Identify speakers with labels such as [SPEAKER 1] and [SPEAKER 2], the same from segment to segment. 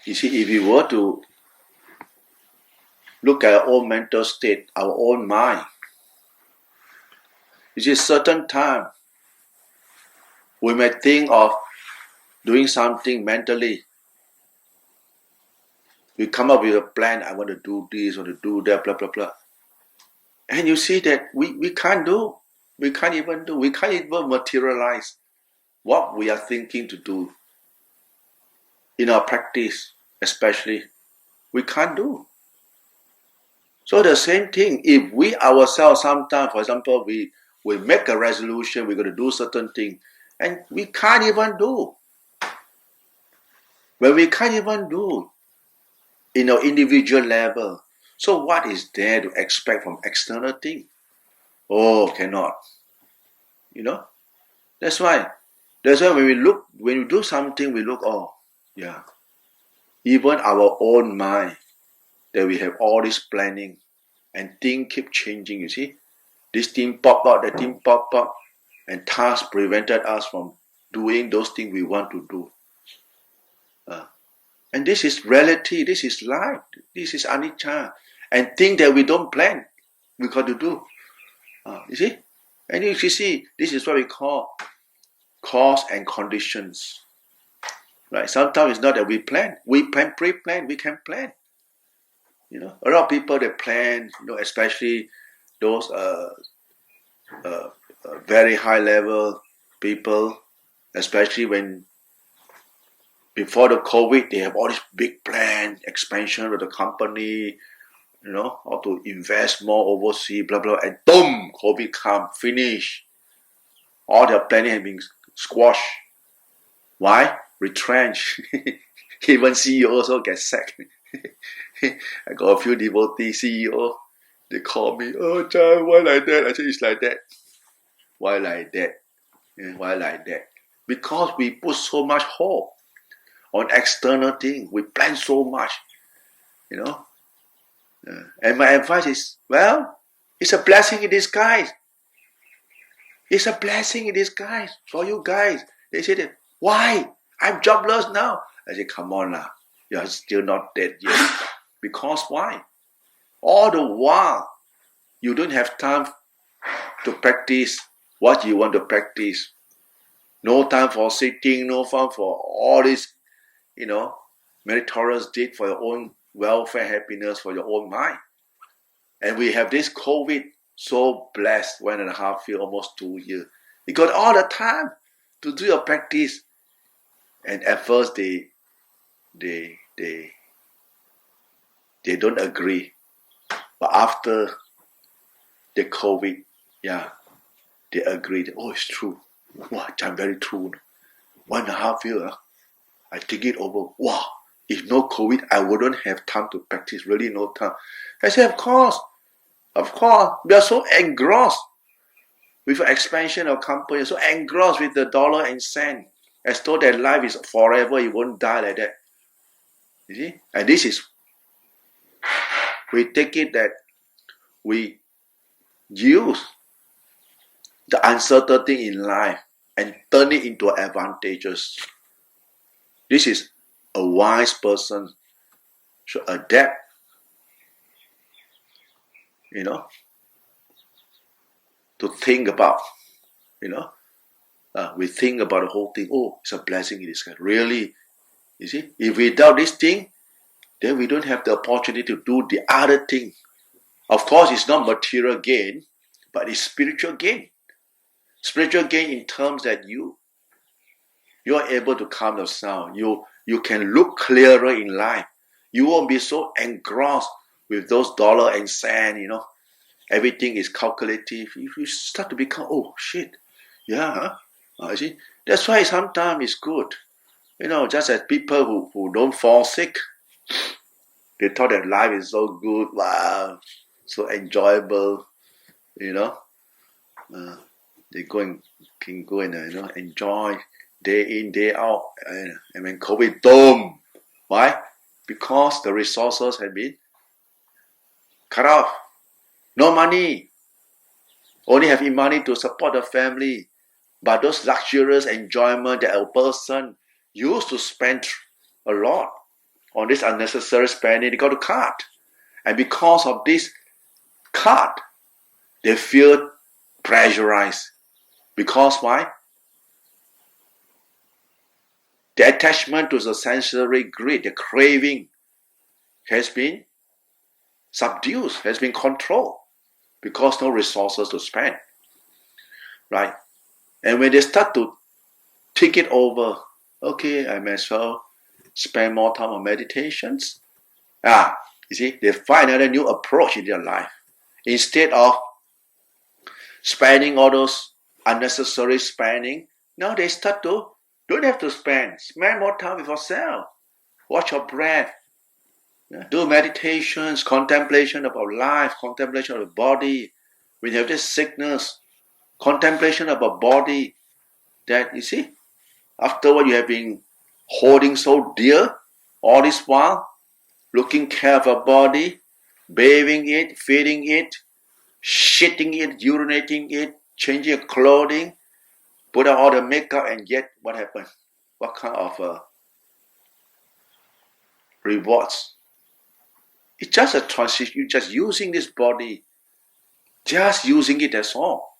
[SPEAKER 1] You see, if we were to look at our own mental state, our own mind, you see, certain time we may think of doing something mentally. We come up with a plan, I want to do this, I want to do that, blah, blah, blah. And you see that we can't do. We can't even do. We can't even materialize what we are thinking to do in our practice, especially. We can't do. So the same thing, if we ourselves sometimes, for example, we make a resolution, we're going to do certain thing, and we can't even do. When we can't even do in our individual level, so what is there to expect from external thing? Oh, cannot. That's why when we do something, we look, oh, yeah. Even our own mind, that we have all this planning and things keep changing, you see. This thing pop up, that thing pop up, and tasks prevented us from doing those things we want to do. And this is reality, this is life, this is anicca. And things that we don't plan, we got to do. You see? And if you see, this is what we call cause and conditions. Right? Sometimes it's not that we plan. We plan, pre-plan, we can plan. A lot of people, they plan, especially those very high level people, especially when before the COVID, they have all this big plan, expansion of the company, or to invest more overseas, blah, blah, and boom, COVID come, finish. All their planning has been squashed. Why? Retrench. Even CEO also get sacked. I got a few devotee CEO, they call me, oh, Chao, why like that? I said, it's like that. Why like that? Why like that? Because we put so much hope on external things. We plan so much, And my advice is, well, it's a blessing in disguise. It's a blessing in disguise for you guys. They said, why? I'm jobless now. I said, come on now. You're still not dead yet. Because why? All the while, you don't have time to practice what you want to practice. No time for sitting, no time for all this, meritorious deed for your own welfare, happiness, for your own mind. And we have this COVID, so blessed, 1.5 years, almost 2 years. You got all the time to do your practice. And at first they don't agree. But after the COVID, they agreed. Oh, it's true. Wow, it's very true. 1.5 years, I think it over. Wow, if no COVID, I wouldn't have time to practice. Really no time. I said, of course. We are so engrossed with the expansion of company, so engrossed with the dollar and cent, as though that life is forever, you won't die like that. You see? And this is, we take it that we use the uncertainty in life and turn it into advantages. This is a wise person should adapt, to think about, we think about the whole thing. Oh, it's a blessing in disguise. Really, you see, if without this thing, then we don't have the opportunity to do the other thing. Of course, it's not material gain, but it's spiritual gain. Spiritual gain in terms that you are able to calm yourself. You can look clearer in life. You won't be so engrossed with those dollar and cent, Everything is calculative. If you start to become, oh shit, you see, that's why sometimes it's good. Just as people who don't fall sick, they thought that life is so good, wow, so enjoyable, they can go and enjoy day in, day out, and when COVID, boom. Why? Because the resources have been cut off. No money. Only have money to support the family. But those luxurious enjoyment that a person used to spend a lot on this unnecessary spending, they got to cut. And because of this cut, they feel pressurized. Because why? The attachment to the sensory greed, the craving, has been subdued, has been controlled, because no resources to spend. Right? And when they start to think it over, okay, I may as well spend more time on meditations. You see, they find another new approach in their life. Instead of spending all those unnecessary spending, now they start to, don't have to spend more time with yourself. Watch your breath. Do meditations, contemplation about life, contemplation of the body. When you have this sickness, contemplation about body, that, you see, after what you have been holding so dear all this while, looking care of your body, bathing it, feeding it, shitting it, urinating it, changing your clothing, put on all the makeup, and yet what happened? What kind of rewards? It's just a transition. You're just using this body, just using it, that's all,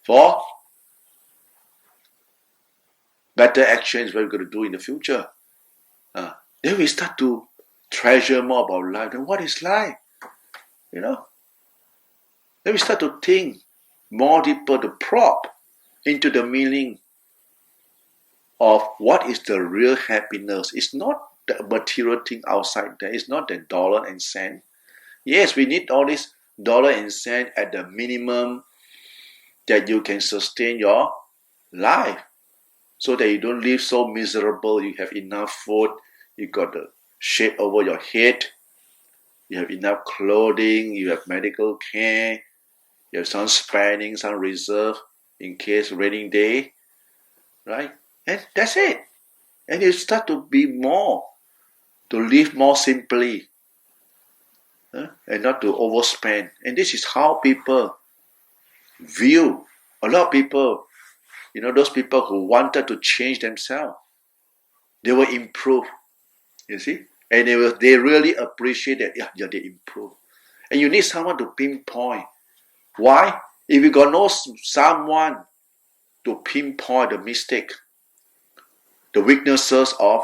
[SPEAKER 1] for better actions what we're going to do in the future. Then we start to treasure more about life. Then what is life? Then we start to think more deeper, to probe into the meaning of what is the real happiness. It's not the material thing outside there. It's not the dollar and cent. Yes, we need all this dollar and cent at the minimum that you can sustain your life, so that you don't live so miserable. You have enough food, you got the shade over your head, you have enough clothing, you have medical care, you have some spending, some reserve in case raining day, right? And that's it. And you start to be more, to live more simply, and not to overspend. And this is how people view, a lot of people, those people who wanted to change themselves, they will improve, you see? And they really appreciate that, they improve. And you need someone to pinpoint. Why? If you got no someone to pinpoint the mistake, the weaknesses of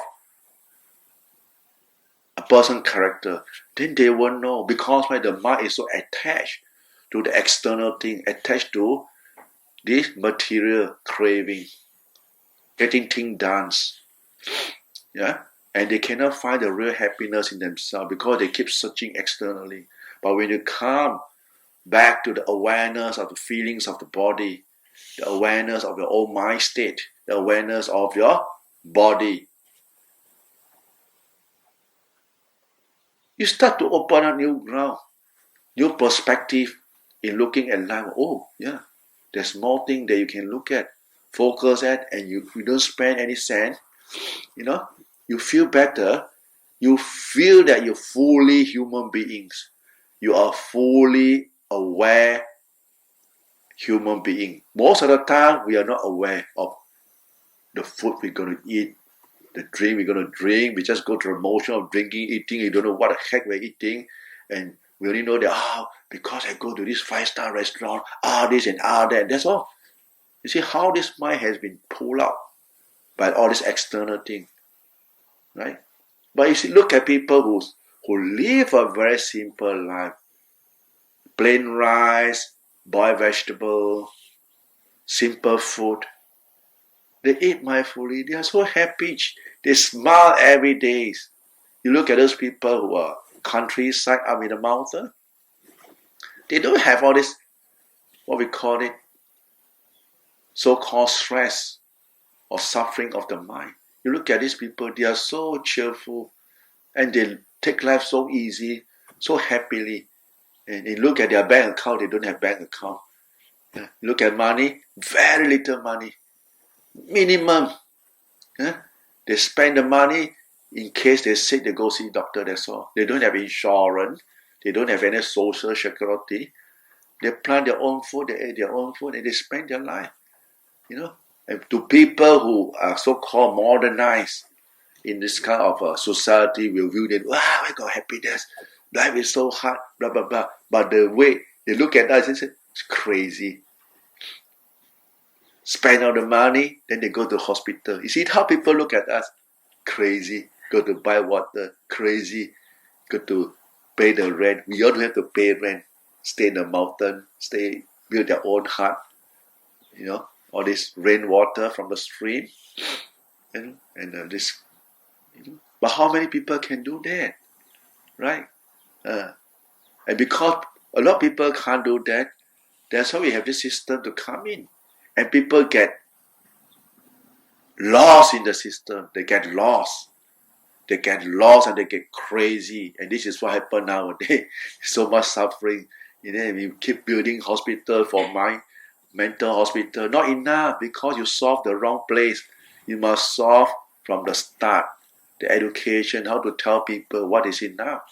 [SPEAKER 1] a person's character, then they won't know, because the mind is so attached to the external thing, attached to this material craving, getting things done. And they cannot find the real happiness in themselves because they keep searching externally. But when you come back to the awareness of the feelings of the body, the awareness of your own mind state, the awareness of your body, you start to open a new ground, new perspective in looking at life. Oh, yeah, there's more things that you can look at, focus at, and you don't spend any cent. You feel better. You feel that you're fully human beings. You are fully aware human being. Most of the time, we are not aware of the food we're going to eat, the drink we're going to drink. We just go through the motion of drinking, eating. You don't know what the heck we're eating. And we only know that, because I go to this 5-star restaurant, this and that. That's all. You see how this mind has been pulled out by all this external thing, right? But if you look at people who live a very simple life, plain rice, boiled vegetable, simple food, they eat mindfully. They are so happy. They smile every day. You look at those people who are countryside up in the mountain. They don't have all this, what we call it, so-called stress or suffering of the mind. You look at these people, they are so cheerful and they take life so easy, so happily. And you look at their bank account, they don't have bank account. You look at money, very little money. Minimum. They spend the money in case they're sick, they go see doctor, that's all. They don't have insurance. They don't have any social security. They plant their own food, they eat their own food, and they spend their life. And to people who are so-called modernized, in this kind of society will view them, wow, I got happiness, life is so hard, blah, blah, blah. But the way they look at us, it's crazy. Spend all the money, then they go to hospital. You see how people look at us? Crazy. Go to buy water, crazy. Go to pay the rent. We all have to pay rent. Stay in the mountain, build their own hut. All this rainwater from the stream. And this. But how many people can do that? Right? And because a lot of people can't do that, that's why we have this system to come in. And people get lost in the system. They get lost. They get lost and they get crazy. And this is what happens nowadays. So much suffering. We keep building hospital for mental hospital. Not enough because you solve the wrong place. You must solve from the start. The education, how to tell people what is enough.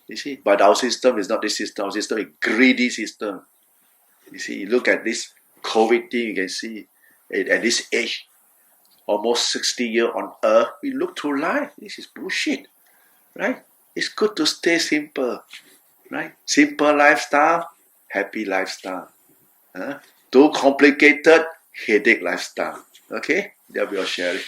[SPEAKER 1] You see, but our system is not this system. Our system is a greedy system. You see, you look at this COVID thing, you can see at this age, almost 60 years on earth, we look through life. This is bullshit, right? It's good to stay simple, right? Simple lifestyle, happy lifestyle. Too complicated, headache lifestyle. Okay, that we are sharing.